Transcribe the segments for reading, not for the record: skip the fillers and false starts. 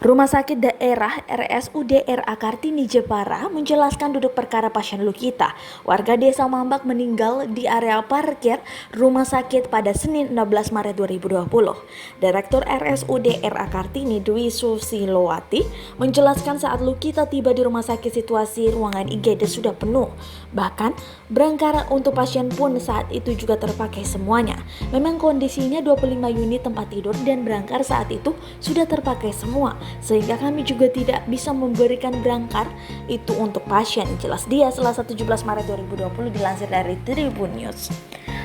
Rumah Sakit Daerah RSUD RA Kartini Jepara menjelaskan duduk perkara pasien Lukita, warga desa Mambak meninggal di area parkir rumah sakit pada Senin 16 Maret 2020. Direktur RSUD RA Kartini Dwi Susilowati menjelaskan saat Lukita tiba di rumah sakit situasi ruangan IGD sudah penuh. Bahkan berangkar untuk pasien pun saat itu juga terpakai semuanya. Memang kondisinya 25 unit tempat tidur dan berangkar saat itu sudah terpakai semua. Sehingga kami juga tidak bisa memberikan berangkar itu untuk pasien, jelas dia Selasa 17 Maret 2020 dilansir dari Tribun News.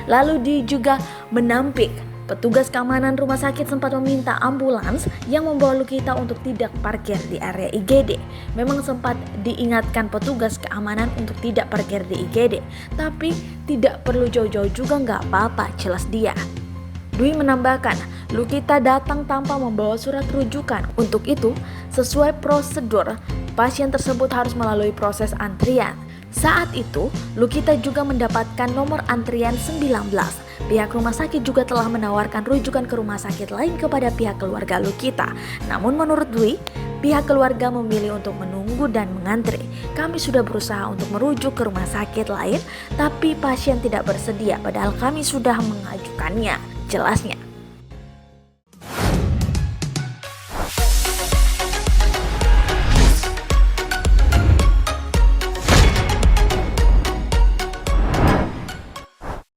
Lalu dia juga menampik petugas keamanan rumah sakit sempat meminta ambulans yang membawa Lukita untuk tidak parkir di area IGD. Memang sempat diingatkan petugas keamanan untuk tidak parkir di IGD, tapi tidak perlu jauh-jauh juga nggak apa-apa, jelas dia. Dwi menambahkan, Lukita datang tanpa membawa surat rujukan. Untuk itu, sesuai prosedur, pasien tersebut harus melalui proses antrian. Saat itu, Lukita juga mendapatkan nomor antrian 19. Pihak rumah sakit juga telah menawarkan rujukan ke rumah sakit lain kepada pihak keluarga Lukita. Namun menurut Dwi, pihak keluarga memilih untuk menunggu dan mengantri. Kami sudah berusaha untuk merujuk ke rumah sakit lain, tapi pasien tidak bersedia padahal kami sudah mengajukannya, jelasnya.